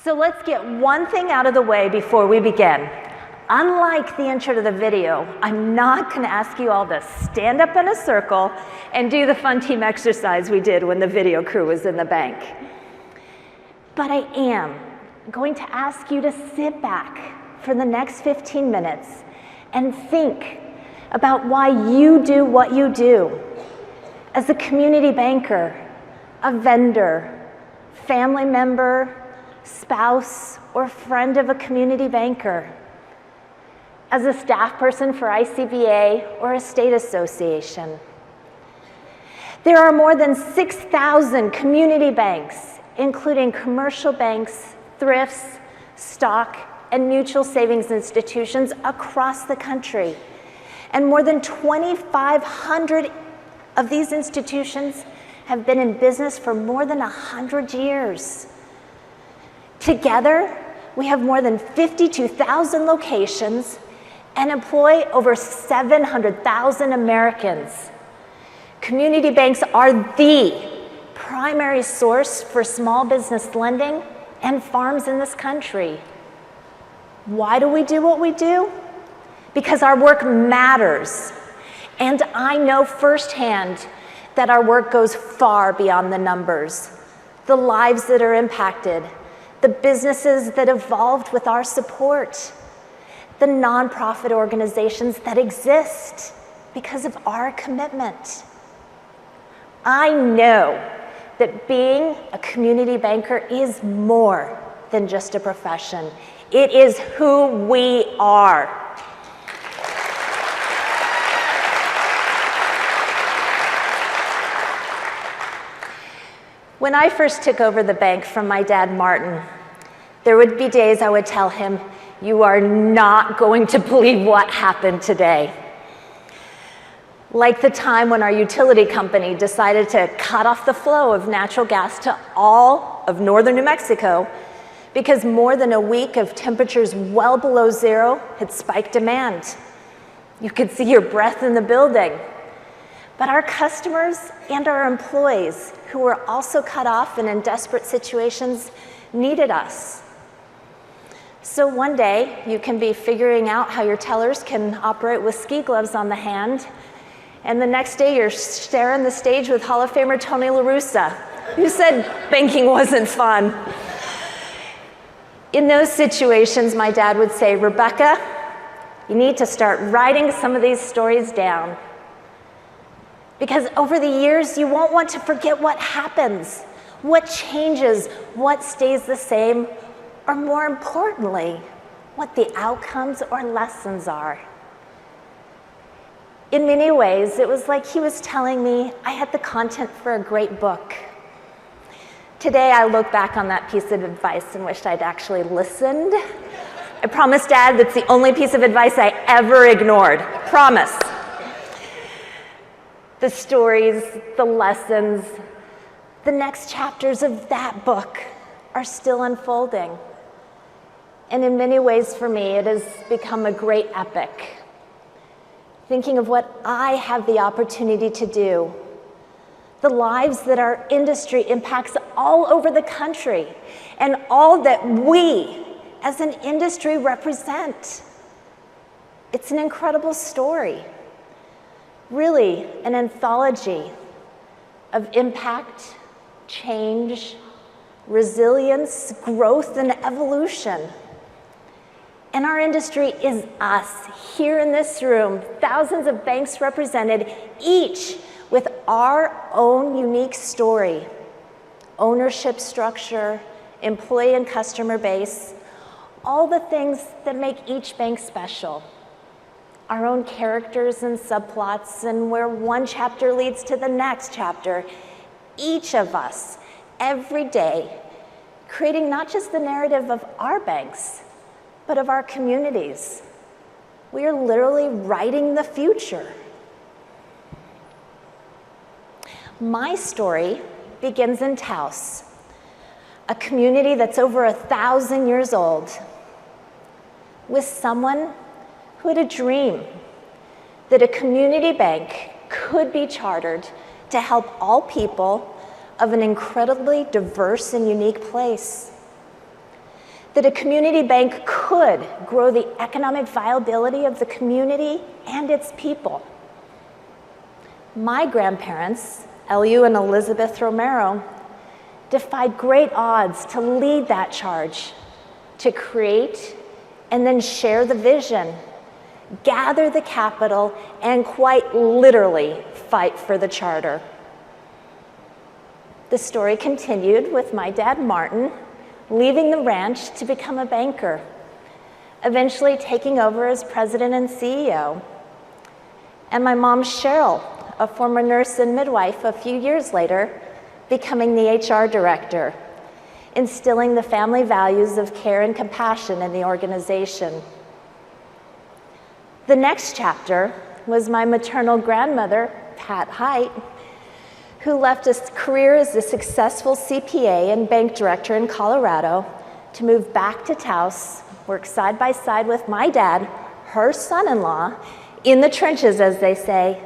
So let's get one thing out of the way before we begin. Unlike the intro to the video, I'm not going to ask you all to stand up in a circle and do the fun team exercise we did when the video crew was in the bank. But I am going to ask you to sit back for the next 15 minutes and think about why you do what you do as a community banker, a vendor, family member, spouse, or friend of a community banker, as a staff person for ICBA or a state association. There are more than 6,000 community banks, including commercial banks, thrifts, stock, and mutual savings institutions across the country. And more than 2,500 of these institutions have been in business for more than 100 years. Together, we have more than 52,000 locations and employ over 700,000 Americans. Community banks are the primary source for small business lending and farms in this country. Why do we do what we do? Because our work matters. And I know firsthand that our work goes far beyond the numbers, the lives that are impacted, the businesses that evolved with our support, the nonprofit organizations that exist because of our commitment. I know that being a community banker is more than just a profession. It is who we are. When I first took over the bank from my dad, Martin, there would be days I would tell him, "You are not going to believe what happened today." Like the time when our utility company decided to cut off the flow of natural gas to all of northern New Mexico because more than a week of temperatures well below zero had spiked demand. You could see your breath in the building. But our customers and our employees, who were also cut off and in desperate situations, needed us. So one day, you can be figuring out how your tellers can operate with ski gloves on the hand, and the next day you're sharing the stage with Hall of Famer Tony La Russa, who said banking wasn't fun. In those situations, my dad would say, "Rebecca, you need to start writing some of these stories down. Because over the years, you won't want to forget what happens, what changes, what stays the same, or more importantly, what the outcomes or lessons are." In many ways, it was like he was telling me I had the content for a great book. Today, I look back on that piece of advice and wished I'd actually listened. I promise, Dad, that's the only piece of advice I ever ignored. Promise. The stories, the lessons, the next chapters of that book are still unfolding. And in many ways for me, it has become a great epic. Thinking of what I have the opportunity to do, the lives that our industry impacts all over the country, and all that we as an industry represent. It's an incredible story. Really an anthology of impact, change, resilience, growth, and evolution. And our industry is us, here in this room, thousands of banks represented, each with our own unique story, ownership structure, employee and customer base, all the things that make each bank special. Our own characters and subplots, and where one chapter leads to the next chapter. Each of us, every day, creating not just the narrative of our banks, but of our communities. We are literally writing the future. My story begins in Taos, a community that's over 1,000 years old, with someone who had a dream that a community bank could be chartered to help all people of an incredibly diverse and unique place. that a community bank could grow the economic viability of the community and its people. My grandparents, Eliu and Elizabeth Romero, defied great odds to lead that charge, to create and then share the vision, gather the capital, and quite literally fight for the charter. The story continued with my dad, Martin, leaving the ranch to become a banker, eventually taking over as president and CEO. And my mom, Cheryl, a former nurse and midwife, a few years later, becoming the HR director, instilling the family values of care and compassion in the organization. The next chapter was my maternal grandmother, Pat Height, who left a career as a successful CPA and bank director in Colorado to move back to Taos, work side by side with my dad, her son-in-law, in the trenches, as they say,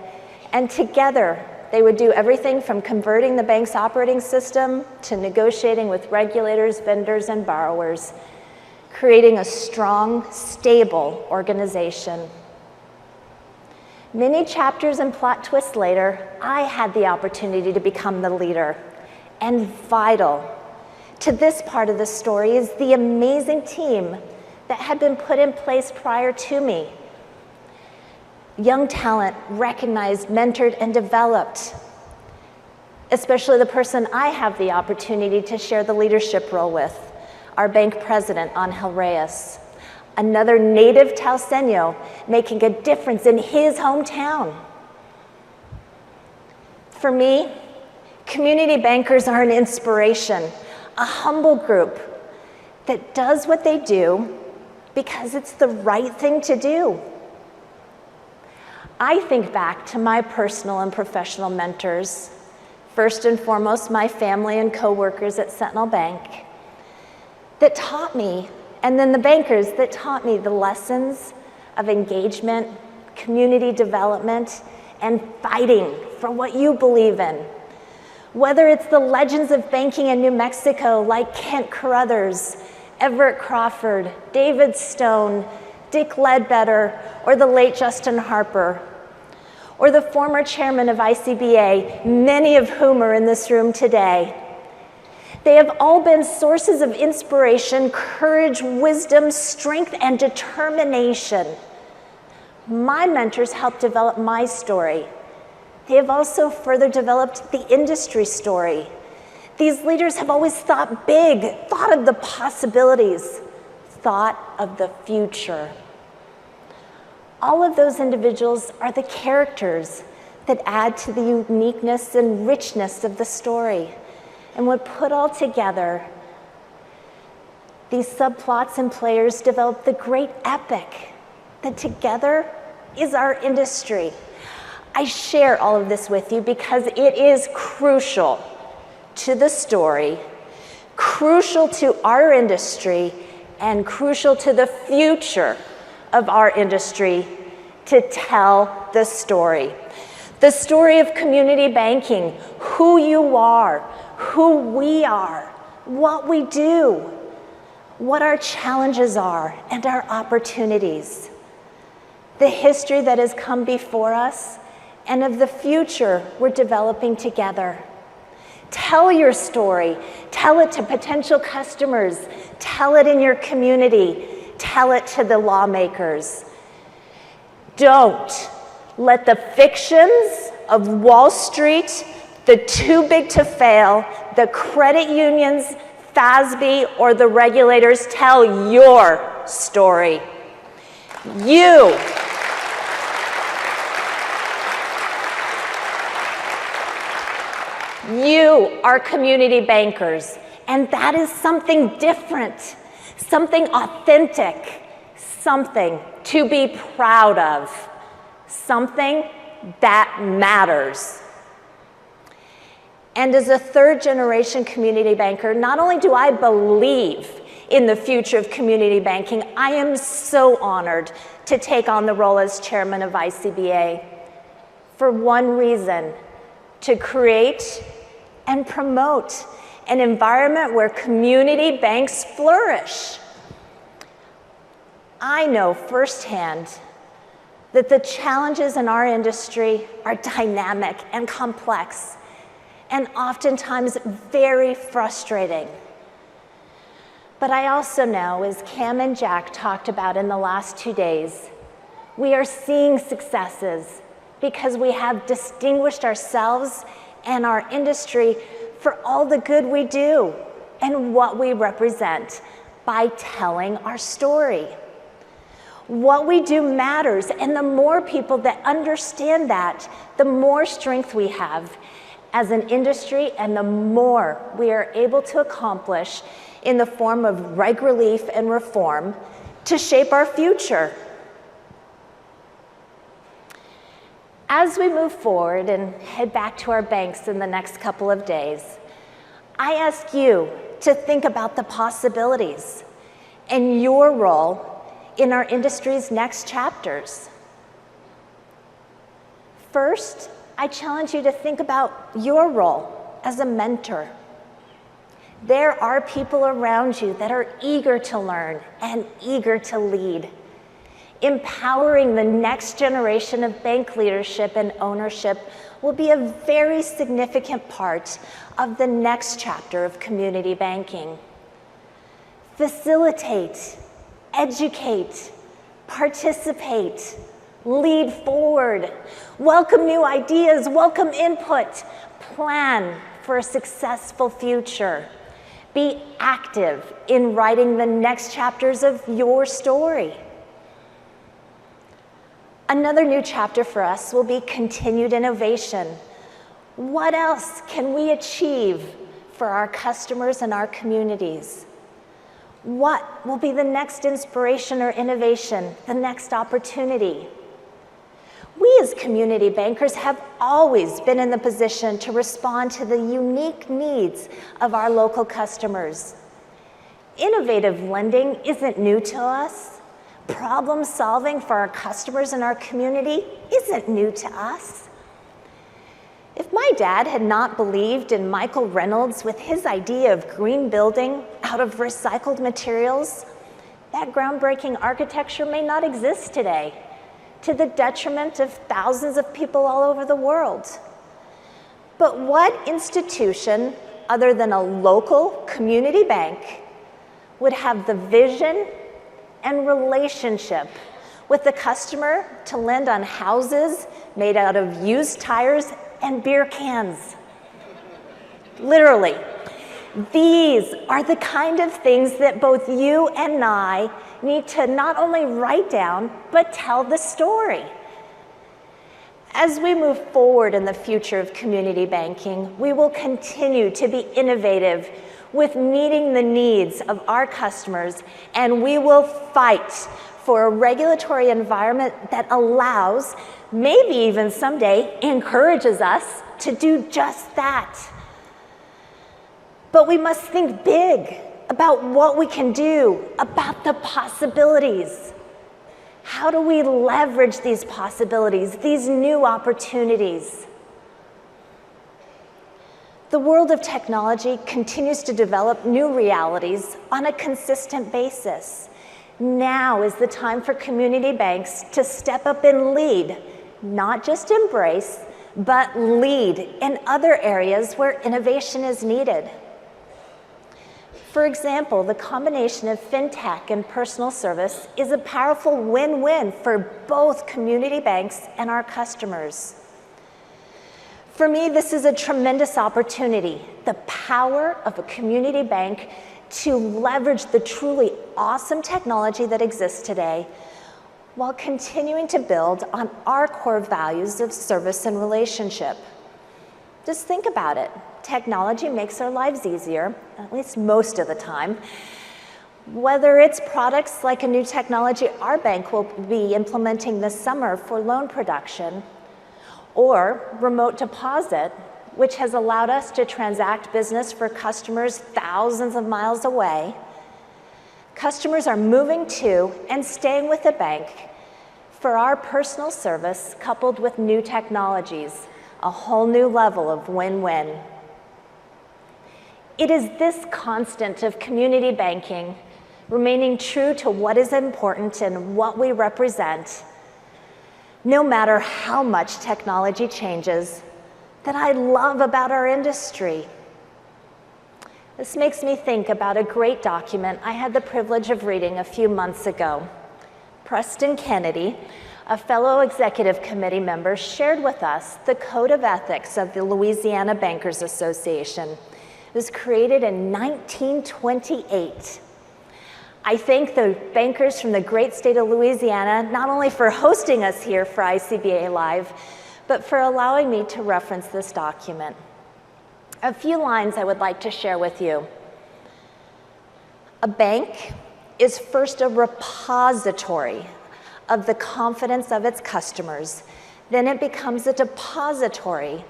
and together they would do everything from converting the bank's operating system to negotiating with regulators, vendors, and borrowers, creating a strong, stable organization. Many chapters and plot twists later, I had the opportunity to become the leader. And vital to this part of the story is the amazing team that had been put in place prior to me. Young talent recognized, mentored, and developed, especially the person I have the opportunity to share the leadership role with, our bank president, Angel Reyes. Another native Tauseño making a difference in his hometown. For me, community bankers are an inspiration, a humble group that does what they do because it's the right thing to do. I think back to my personal and professional mentors, first and foremost my family and coworkers at Sentinel Bank, that taught me, and then the bankers that taught me the lessons of engagement, community development, and fighting for what you believe in. Whether it's the legends of banking in New Mexico like Kent Carruthers, Everett Crawford, David Stone, Dick Ledbetter, or the late Justin Harper, or the former chairman of ICBA, many of whom are in this room today. They have all been sources of inspiration, courage, wisdom, strength, and determination. My mentors helped develop my story. They have also further developed the industry story. These leaders have always thought big, thought of the possibilities, thought of the future. All of those individuals are the characters that add to the uniqueness and richness of the story. And when put all together, these subplots and players develop the great epic that together is our industry. I share all of this with you because it is crucial to the story, crucial to our industry, and crucial to the future of our industry to tell the story. The story of community banking, who you are, who we are, what we do, what our challenges are, and our opportunities. The history that has come before us, and of the future we're developing together. Tell your story. Tell it to potential customers. Tell it in your community. Tell it to the lawmakers. Don't let the fictions of Wall Street, the too big to fail, the credit unions, FASB, or the regulators tell your story. You are community bankers, and that is something different, something authentic, something to be proud of, something that matters. And as a third-generation community banker, not only do I believe in the future of community banking, I am so honored to take on the role as chairman of ICBA for one reason: to create and promote an environment where community banks flourish, I know firsthand that the challenges in our industry are dynamic and complex, and oftentimes very frustrating. But I also know, as Cam and Jack talked about in the last 2 days, we are seeing successes because we have distinguished ourselves and our industry for all the good we do and what we represent by telling our story. What we do matters, and the more people that understand that, the more strength we have as an industry and the more we are able to accomplish in the form of reg relief and reform to shape our future. As we move forward and head back to our banks in the next couple of days, I ask you to think about the possibilities and your role in our industry's next chapters. First, I challenge you to think about your role as a mentor. There are people around you that are eager to learn and eager to lead. Empowering the next generation of bank leadership and ownership will be a very significant part of the next chapter of community banking. Facilitate, educate, participate, lead forward, welcome new ideas, welcome input, plan for a successful future. Be active in writing the next chapters of your story. Another new chapter for us will be continued innovation. What else can we achieve for our customers and our communities? What will be the next inspiration or innovation, the next opportunity? We as community bankers have always been in the position to respond to the unique needs of our local customers. Innovative lending isn't new to us. Problem solving for our customers and our community isn't new to us. If my dad had not believed in Michael Reynolds with his idea of green building out of recycled materials, that groundbreaking architecture may not exist today, to the detriment of thousands of people all over the world. But what institution, other than a local community bank, would have the vision and relationship with the customer to lend on houses made out of used tires and beer cans? Literally. These are the kind of things that both you and I need to not only write down, but tell the story. As we move forward in the future of community banking, we will continue to be innovative with meeting the needs of our customers, and we will fight for a regulatory environment that allows, maybe even someday encourages us to do just that. But we must think big about what we can do, about the possibilities. How do we leverage these possibilities, these new opportunities? The world of technology continues to develop new realities on a consistent basis. Now is the time for community banks to step up and lead, not just embrace, but lead in other areas where innovation is needed. For example, the combination of fintech and personal service is a powerful win-win for both community banks and our customers. For me, this is a tremendous opportunity, the power of a community bank to leverage the truly awesome technology that exists today while continuing to build on our core values of service and relationship. Just think about it. Technology makes our lives easier, at least most of the time. Whether it's products like a new technology our bank will be implementing this summer for loan production, or remote deposit, which has allowed us to transact business for customers thousands of miles away, customers are moving to and staying with the bank for our personal service coupled with new technologies, a whole new level of win-win. It is this constant of community banking, remaining true to what is important and what we represent, no matter how much technology changes, that I love about our industry. This makes me think about a great document I had the privilege of reading a few months ago. Preston Kennedy, a fellow executive committee member, shared with us the Code of Ethics of the Louisiana Bankers Association. It was created in 1928. I thank the bankers from the great state of Louisiana, not only for hosting us here for ICBA Live, but for allowing me to reference this document. A few lines I would like to share with you. A bank is first a repository of the confidence of its customers. Then it becomes a depository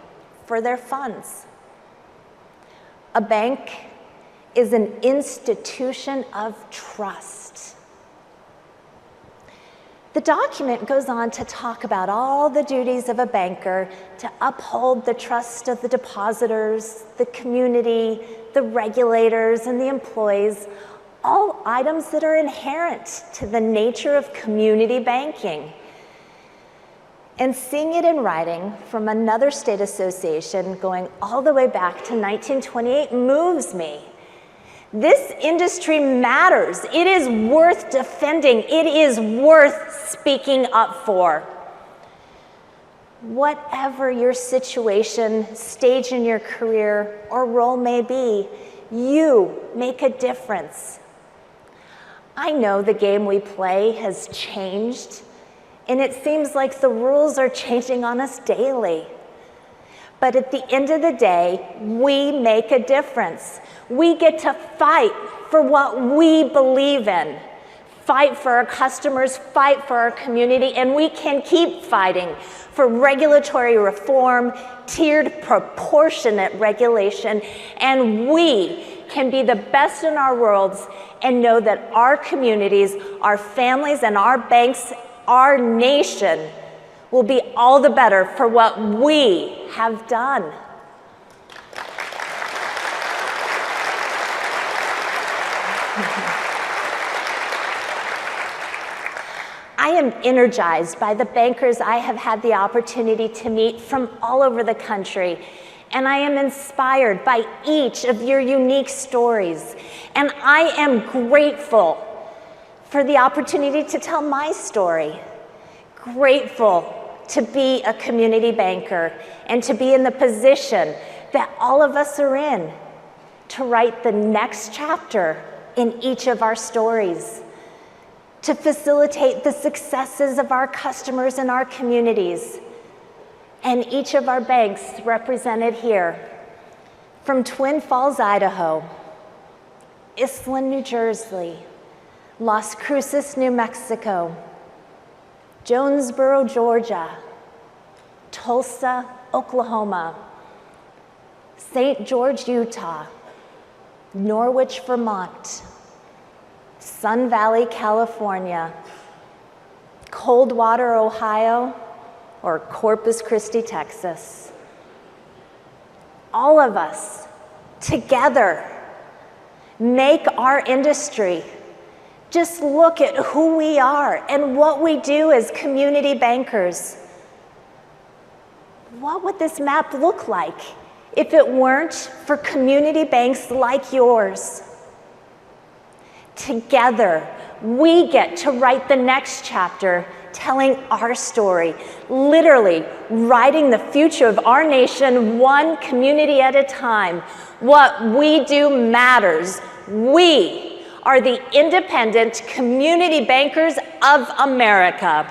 for their funds. A bank is an institution of trust. The document goes on to talk about all the duties of a banker to uphold the trust of the depositors, the community, the regulators, and the employees, all items that are inherent to the nature of community banking. And seeing it in writing from another state association going all the way back to 1928 moves me. This industry matters. It is worth defending. It is worth speaking up for. Whatever your situation, stage in your career, or role may be, you make a difference. I know the game we play has changed, and it seems like the rules are changing on us daily. But at the end of the day, we make a difference. We get to fight for what we believe in, fight for our customers, fight for our community, and we can keep fighting for regulatory reform, tiered proportionate regulation, and we can be the best in our worlds and know that our communities, our families, and our banks, our nation will be all the better for what we have done. I am energized by the bankers I have had the opportunity to meet from all over the country, and I am inspired by each of your unique stories. And I am grateful for the opportunity to tell my story. Grateful to be a community banker and to be in the position that all of us are in to write the next chapter in each of our stories, to facilitate the successes of our customers and our communities, and each of our banks represented here, from Twin Falls, Idaho, Iselin, New Jersey, Las Cruces, New Mexico, Jonesboro, Georgia, Tulsa, Oklahoma, St. George, Utah, Norwich, Vermont, Sun Valley, California, Coldwater, Ohio, or Corpus Christi, Texas. All of us together make our industry. Just look at who we are and what we do as community bankers. What would this map look like if it weren't for community banks like yours? Together, we get to write the next chapter, telling our story, literally writing the future of our nation one community at a time. What we do matters. We are the independent community bankers of America.